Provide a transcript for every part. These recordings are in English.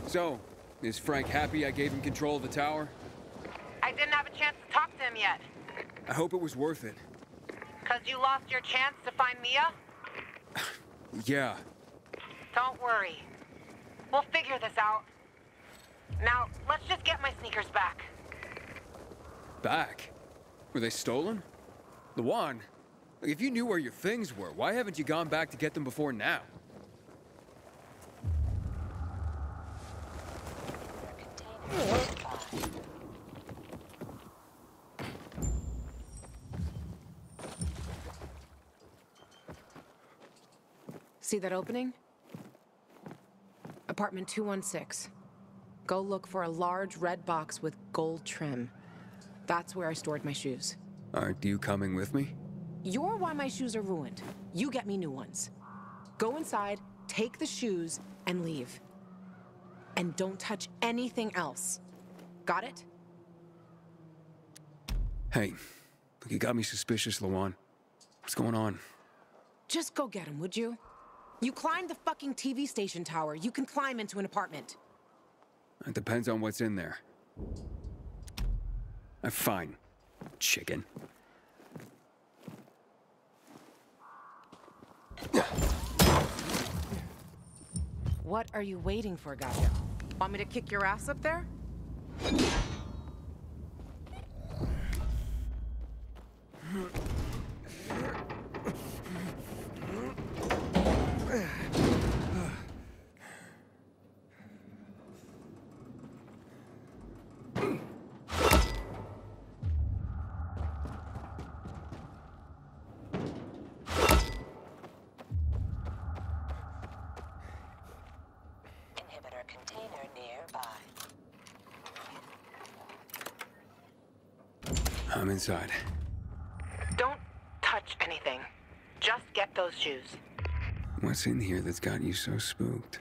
So, is Frank happy I gave him control of the tower? I didn't have a chance to talk to him yet. I hope it was worth it. 'Cause you lost your chance to find Mia? Yeah. Don't worry. We'll figure this out. Now, let's just get my sneakers back. Back? Were they stolen? Lawan, if you knew where your things were, why haven't you gone back to get them before now? See that opening? Apartment 216. Go look for a large red box with gold trim. That's where I stored my shoes. Aren't you coming with me? You're why my shoes are ruined. You get me new ones. Go inside, take the shoes, and leave. And don't touch anything else. Got it? Hey, look, you got me suspicious, Lawan. What's going on? Just go get him, would you? You climbed the fucking TV station tower. You can climb into an apartment. It depends on what's in there. Fine, chicken. What are you waiting for, Gaia? Want me to kick your ass up there? Container nearby. I'm inside. Don't touch anything. Just get those shoes. What's in here that's got you so spooked?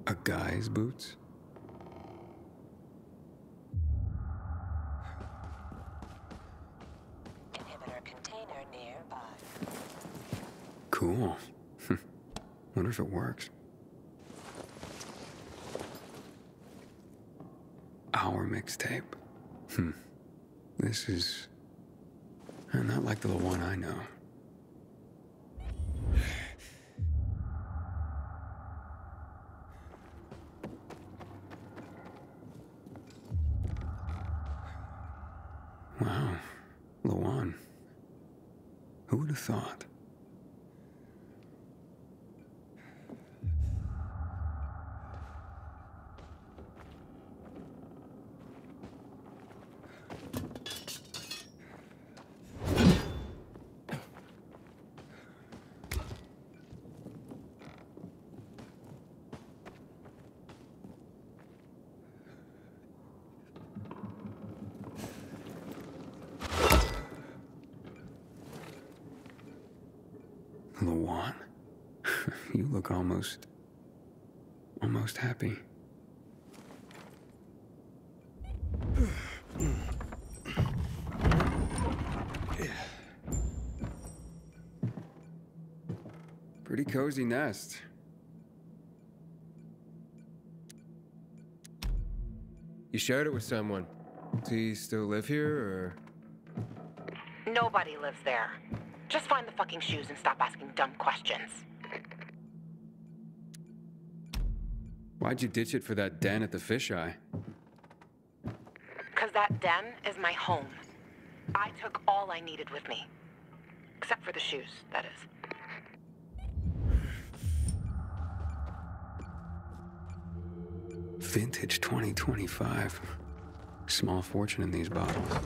A guy's boots? Cool. Wonder if it works. Our mixtape. This is not like the one I know. Wow. Lawan. Who would have thought? Lawan, you look almost happy. Pretty cozy nest. You shared it with someone. Does he still live here, or...? Nobody lives there. Just find the fucking shoes and stop asking dumb questions. Why'd you ditch it for that den at the fisheye? 'Cause that den is my home. I took all I needed with me. Except for the shoes, that is. Vintage 2025. Small fortune in these bottles.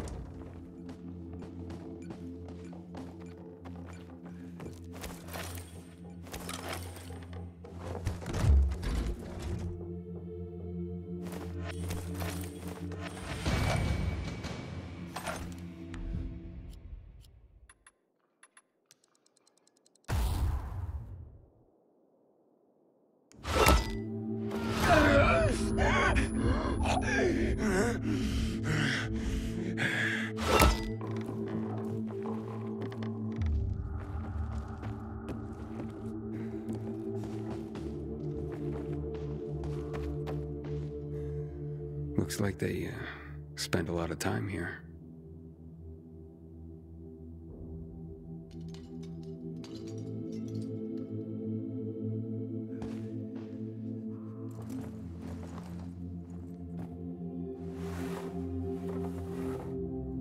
Looks like they spend a lot of time here.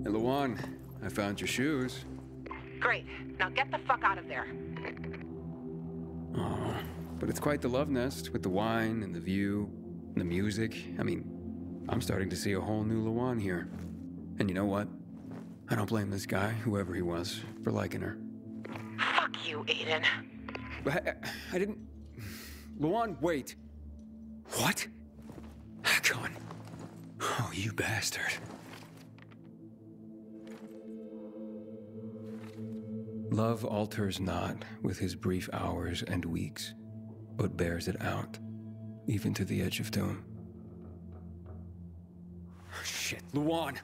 Hey, Lawan, I found your shoes. Great. Now get the fuck out of there. Oh, but it's quite the love nest with the wine and the view and the music. I mean, I'm starting to see a whole new Lawan here. And you know what? I don't blame this guy, whoever he was, for liking her. Fuck you, Aiden. But I didn't... Lawan, wait. What? Hakon. Oh, you bastard. Love alters not with his brief hours and weeks, but bears it out, even to the edge of doom. Shit, Lawan!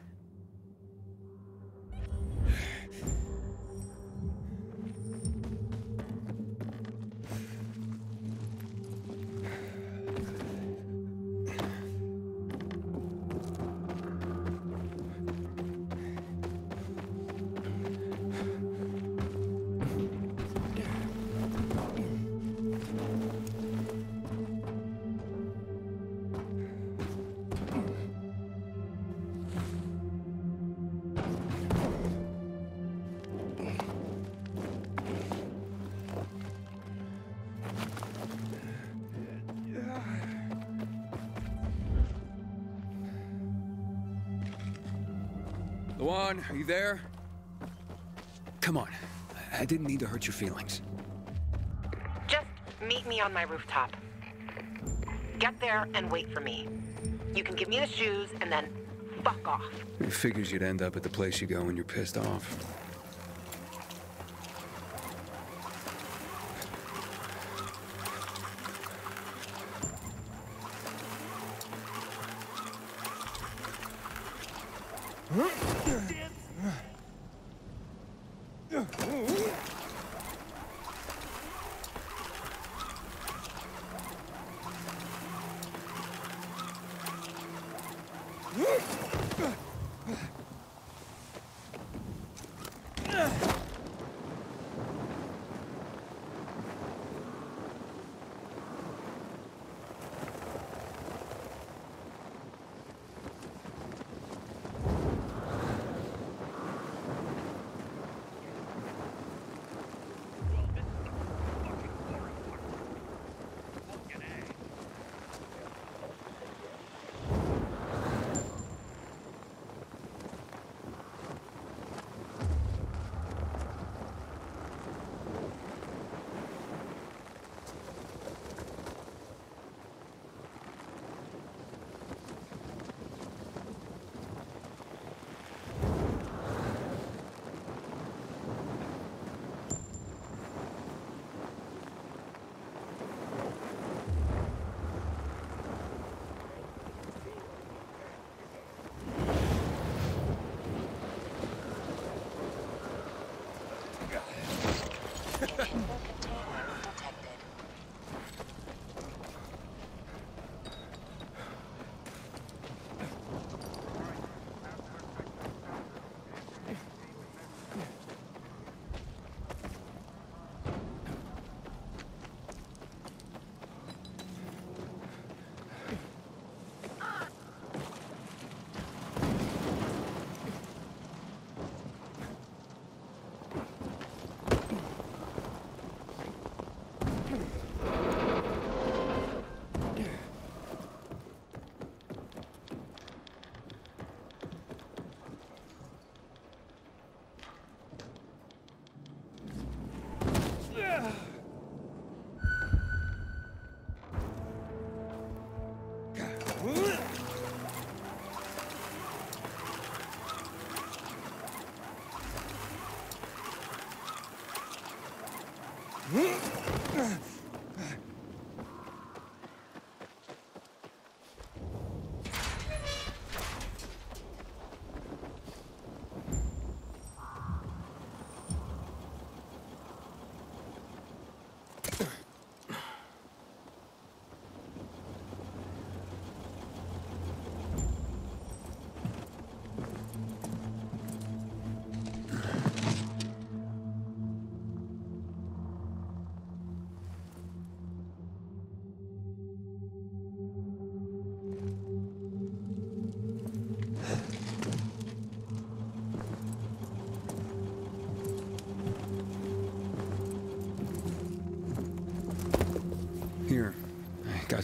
Lawan, are you there? Come on. I didn't need to hurt your feelings. Just meet me on my rooftop. Get there and wait for me. You can give me the shoes and then fuck off. It figures you'd end up at the place you go when you're pissed off.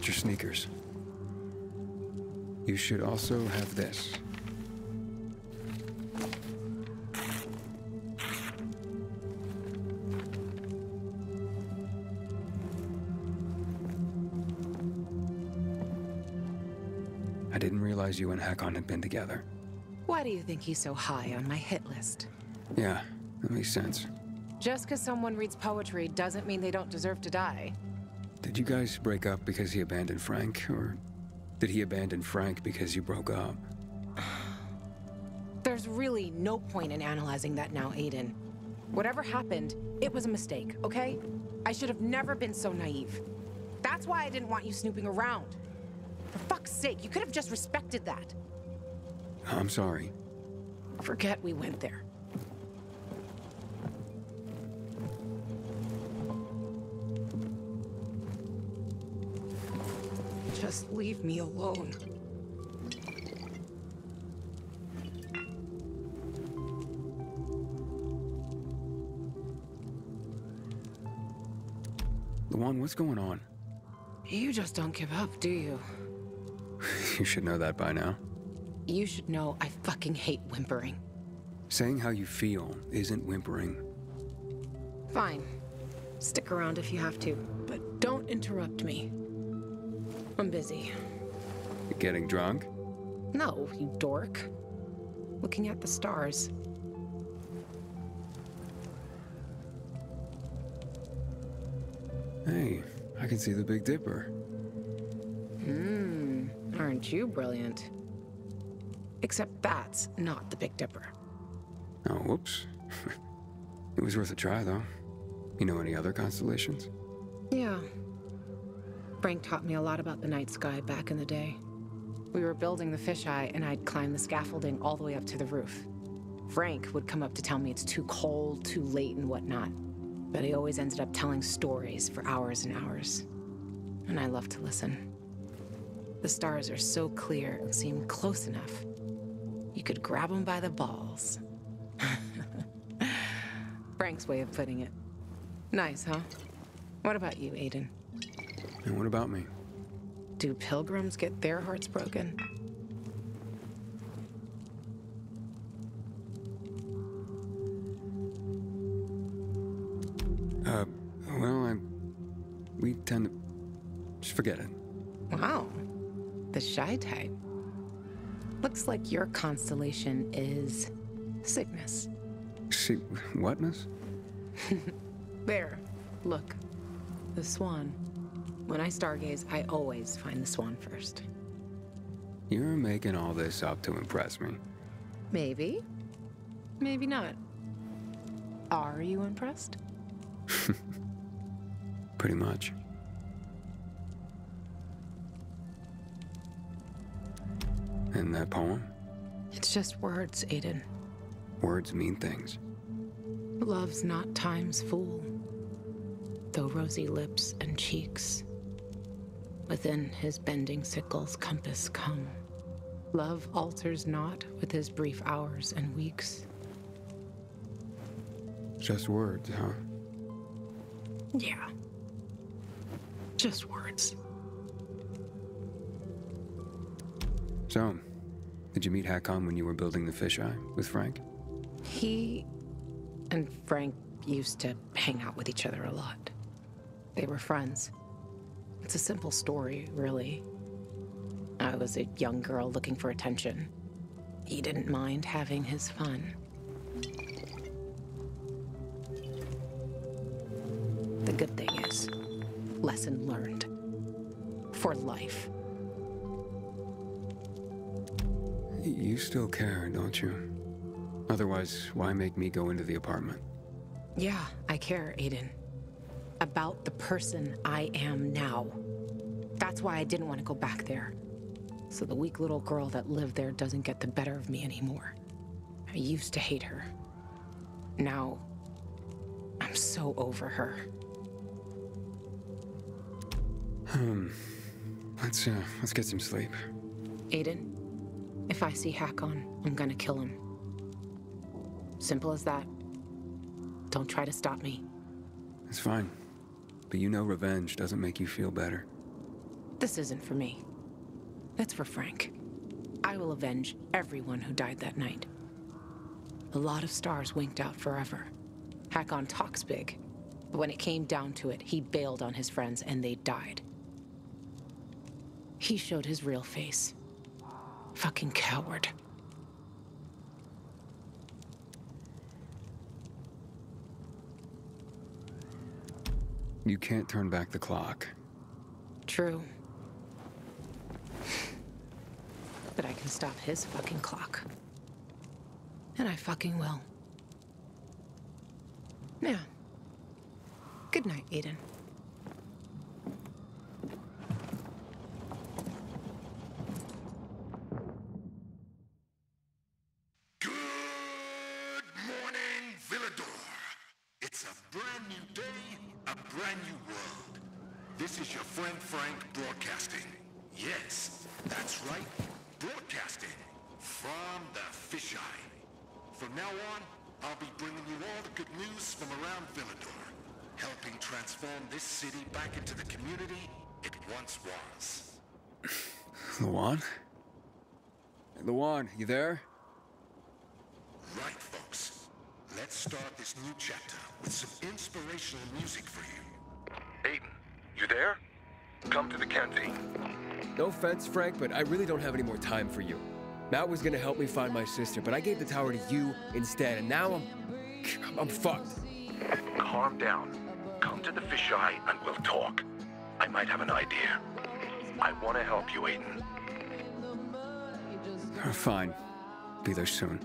got your sneakers. You should also have this. I didn't realize you and Hakon had been together. Why do you think he's so high on my hit list? Yeah, that makes sense. Just because someone reads poetry doesn't mean they don't deserve to die. Did you guys break up because he abandoned Frank, or did he abandon Frank because you broke up? There's really no point in analyzing that now, Aiden. Whatever happened, it was a mistake, okay? I should have never been so naive. That's why I didn't want you snooping around. For fuck's sake, you could have just respected that. I'm sorry. Forget we went there. Just leave me alone. Lawan, what's going on? You just don't give up, do you? You should know that by now. You should know I fucking hate whimpering. Saying how you feel isn't whimpering. Fine. Stick around if you have to, but don't interrupt me. I'm busy. You getting drunk? No, you dork. Looking at the stars. Hey, I can see the Big Dipper. Aren't you brilliant? Except that's not the Big Dipper. Oh, whoops. It was worth a try, though. You know any other constellations? Yeah. Frank taught me a lot about the night sky back in the day. We were building the fisheye, and I'd climb the scaffolding all the way up to the roof. Frank would come up to tell me it's too cold, too late, and whatnot. But he always ended up telling stories for hours and hours. And I love to listen. The stars are so clear and seem close enough. You could grab them by the balls. Frank's way of putting it. Nice, huh? What about you, Aiden? And what about me? Do pilgrims get their hearts broken? Well, we tend to... Just forget it. Wow. The shy type. Looks like your constellation is sickness. See, whatness? There. Look. The swan. When I stargaze, I always find the swan first. You're making all this up to impress me. Maybe. Maybe not. Are you impressed? Pretty much. And that poem? It's just words, Aiden. Words mean things. Love's not time's fool, though rosy lips and cheeks within his bending sickle's compass come. Love alters not with his brief hours and weeks. Just words, huh? Yeah. Just words. So, did you meet Hakon when you were building the fisheye with Frank? He and Frank used to hang out with each other a lot. They were friends. It's a simple story, really. I was a young girl looking for attention. He didn't mind having his fun. The good thing is, lesson learned. For life. You still care, don't you? Otherwise, why make me go into the apartment? Yeah, I care, Aiden. About the person I am now. That's why I didn't want to go back there. So the weak little girl that lived there doesn't get the better of me anymore. I used to hate her. Now, I'm so over her. Let's get some sleep. Aiden, if I see Hakon, I'm gonna kill him. Simple as that. Don't try to stop me. It's fine. But you know revenge doesn't make you feel better. This isn't for me. It's for Frank. I will avenge everyone who died that night. A lot of stars winked out forever. Hakon talks big, but when it came down to it, he bailed on his friends and they died. He showed his real face. Fucking coward. You can't turn back the clock. True. But I can stop his fucking clock. And I fucking will. Now, good night, Aiden. Good morning, Villador. It's a brand new day, a brand new world. This is your friend Frank broadcasting. Yes, that's right, broadcasting from the fisheye. From now on, I'll be bringing you all the good news from around Villador, helping transform this city back into the community it once was. Lawan? Lawan, you there? Right, folks. Let's start this new chapter with some inspirational music for you. Aiden, you there? Come to the canteen. No offense, Frank, but I really don't have any more time for you. Matt was gonna help me find my sister, but I gave the tower to you instead, and now I'm fucked. Calm down. Come to the fisheye and we'll talk. I might have an idea. I want to help you, Aiden. Fine. Be there soon.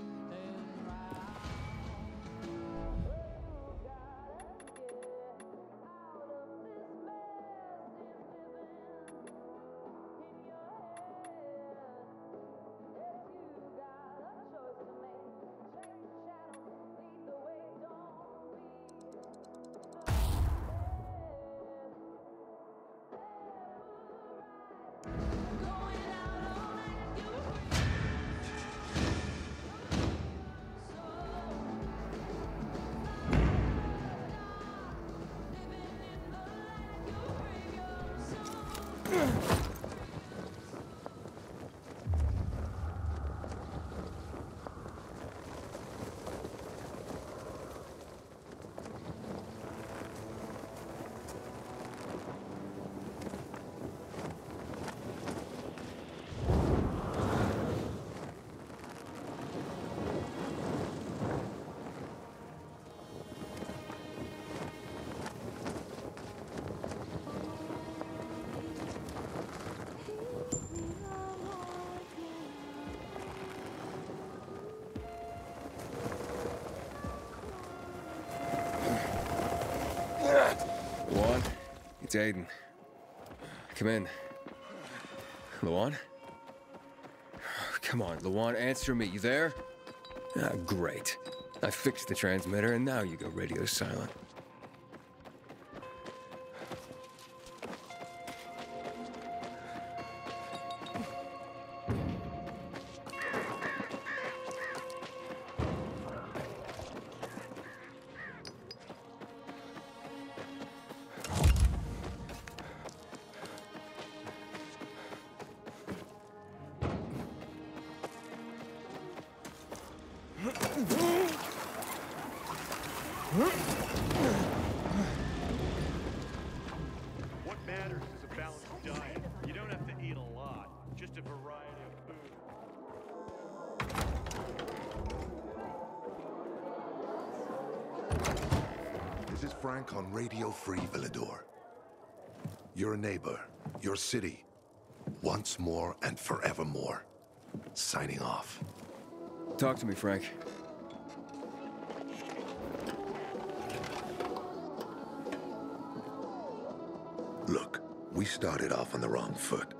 Lawan, it's Aiden. Come in. Lawan? Come on, Lawan, answer me. You there? Ah, great. I fixed the transmitter, and now you go radio silent. What matters is a balanced diet. You don't have to eat a lot, just a variety of food. This is Frank on Radio Free Villador. Your neighbor, your city, once more and forevermore. Signing off. Talk to me, Frank. Look, we started off on the wrong foot.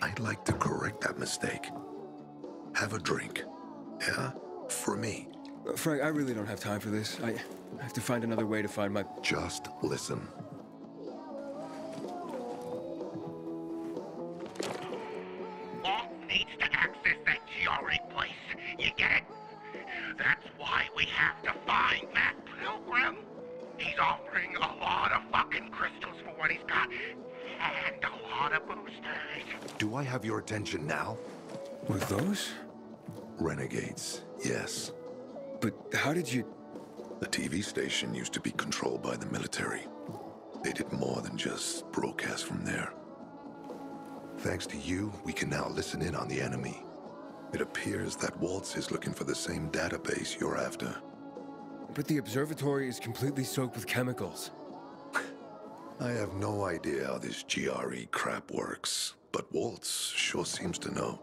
I'd like to correct that mistake. Have a drink. Yeah? For me. Frank, I really don't have time for this. I have to find another way to find my... Just listen. Law needs to access that Giori place. You get it? That's why we have to find Matt Pilgrim. He's all He's got and a lot of boosters. Do I have your attention now? With those? Renegades, yes. But how did you... The TV station used to be controlled by the military. They did more than just broadcast from there. Thanks to you, we can now listen in on the enemy. It appears that Waltz is looking for the same database you're after. But the observatory is completely soaked with chemicals. I have no idea how this GRE crap works, but Waltz sure seems to know.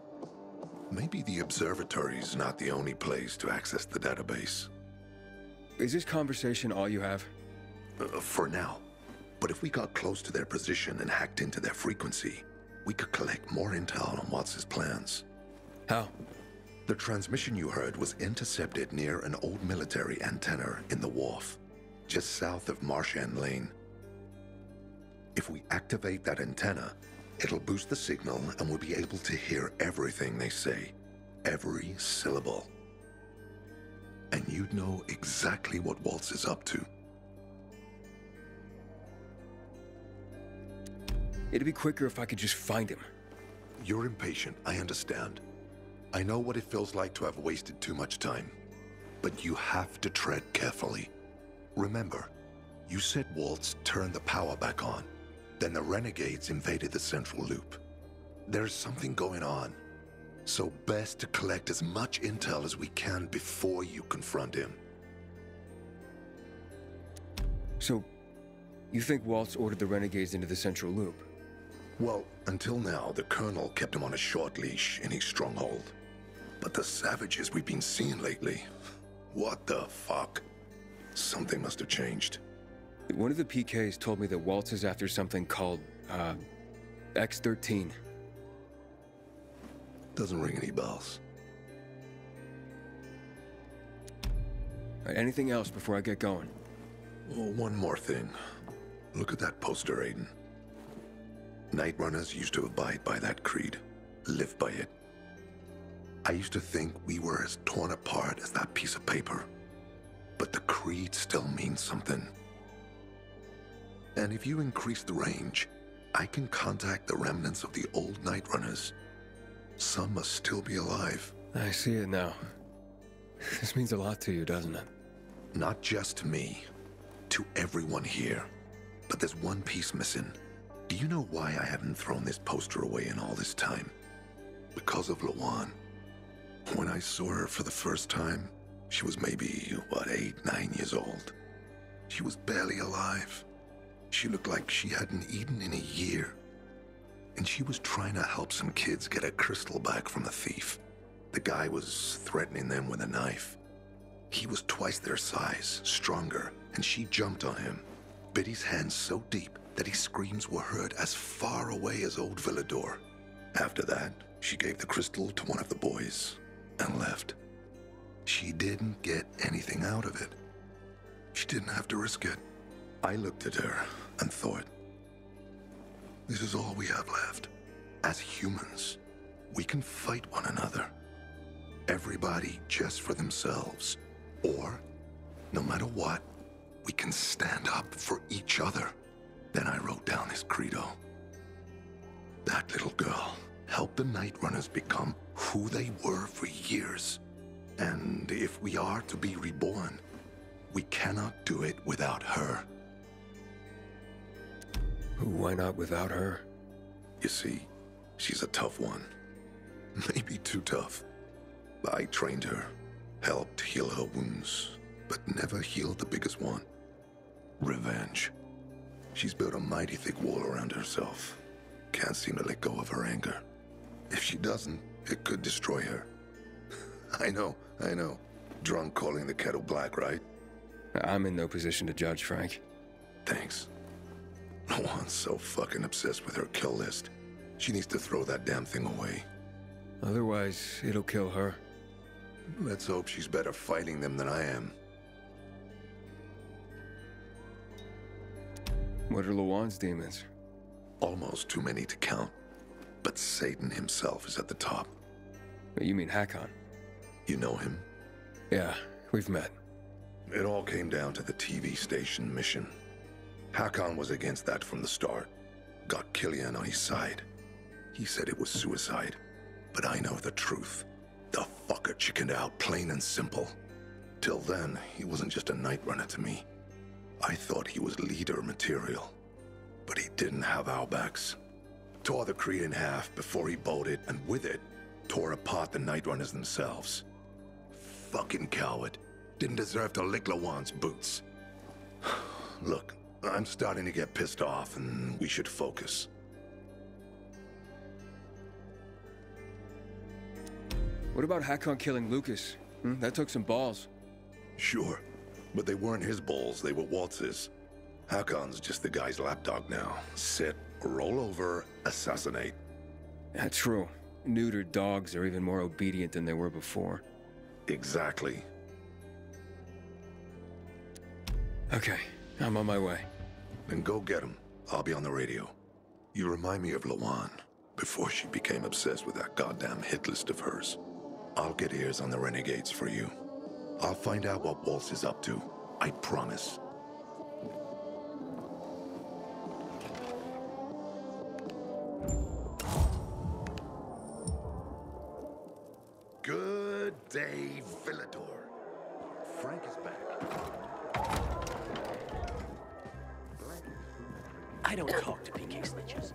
Maybe the observatory's not the only place to access the database. Is this conversation all you have? For now. But if we got close to their position and hacked into their frequency, we could collect more intel on Watts's plans. How? The transmission you heard was intercepted near an old military antenna in the wharf, just south of Marchand Lane. If we activate that antenna, it'll boost the signal and we'll be able to hear everything they say, every syllable. And you'd know exactly what Waltz is up to. It'd be quicker if I could just find him. You're impatient, I understand. I know what it feels like to have wasted too much time. But you have to tread carefully. Remember, you said Waltz turned the power back on. Then the Renegades invaded the central loop. There's something going on. So best to collect as much intel as we can before you confront him. So, you think Waltz ordered the Renegades into the central loop? Well, until now, the Colonel kept him on a short leash in his stronghold. But the savages we've been seeing lately, what the fuck? Something must have changed. One of the PKs told me that Waltz is after something called, X-13. Doesn't ring any bells. Anything else before I get going? Oh, one more thing. Look at that poster, Aiden. Night Runners used to abide by that creed, live by it. I used to think we were as torn apart as that piece of paper. But the creed still means something. And if you increase the range, I can contact the remnants of the old Night Runners. Some must still be alive. I see it now. This means a lot to you, doesn't it? Not just to me, to everyone here. But there's one piece missing. Do you know why I haven't thrown this poster away in all this time? Because of Lawan. When I saw her for the first time, she was maybe, 8, 9 years old. She was barely alive. She looked like she hadn't eaten in a year. And she was trying to help some kids get a crystal back from a thief. The guy was threatening them with a knife. He was twice their size, stronger, and she jumped on him, bit his hand so deep that his screams were heard as far away as Old Villador. After that, she gave the crystal to one of the boys and left. She didn't get anything out of it. She didn't have to risk it. I looked at her and thought, this is all we have left. As humans, we can fight one another. Everybody just for themselves. Or, no matter what, we can stand up for each other. Then I wrote down this credo. That little girl helped the Night Runners become who they were for years. And if we are to be reborn, we cannot do it without her. Why not without her? You see, she's a tough one. Maybe too tough. I trained her, helped heal her wounds, but never healed the biggest one. Revenge. She's built a mighty thick wall around herself. Can't seem to let go of her anger. If she doesn't, it could destroy her. I know. Drunk calling the kettle black, right? I'm in no position to judge, Frank. Thanks. Lawan's so fucking obsessed with her kill list. She needs to throw that damn thing away. Otherwise, it'll kill her. Let's hope she's better fighting them than I am. What are Lawan's demons? Almost too many to count. But Satan himself is at the top. You mean Hakon? You know him? Yeah, we've met. It all came down to the TV station mission. Hakon was against that from the start. Got Killian on his side. He said it was suicide. But I know the truth. The fucker chickened out, plain and simple. Till then, he wasn't just a night runner to me. I thought he was leader material. But he didn't have our backs. Tore the Creed in half before he bolted, and with it, tore apart the Night Runners themselves. Fucking coward. Didn't deserve to lick Lawan's boots. Look, I'm starting to get pissed off, and we should focus. What about Hakon killing Lucas? That took some balls. Sure, but they weren't his balls, they were Waltz's. Hakon's just the guy's lapdog now. Sit, roll over, assassinate. That's true. Neutered dogs are even more obedient than they were before. Exactly. Okay, I'm on my way. Then go get him. I'll be on the radio. You remind me of Lawan, before she became obsessed with that goddamn hit list of hers. I'll get ears on the renegades for you. I'll find out what Waltz is up to. I promise. Good day, Villador. Frank is back. I don't talk to PK snitches.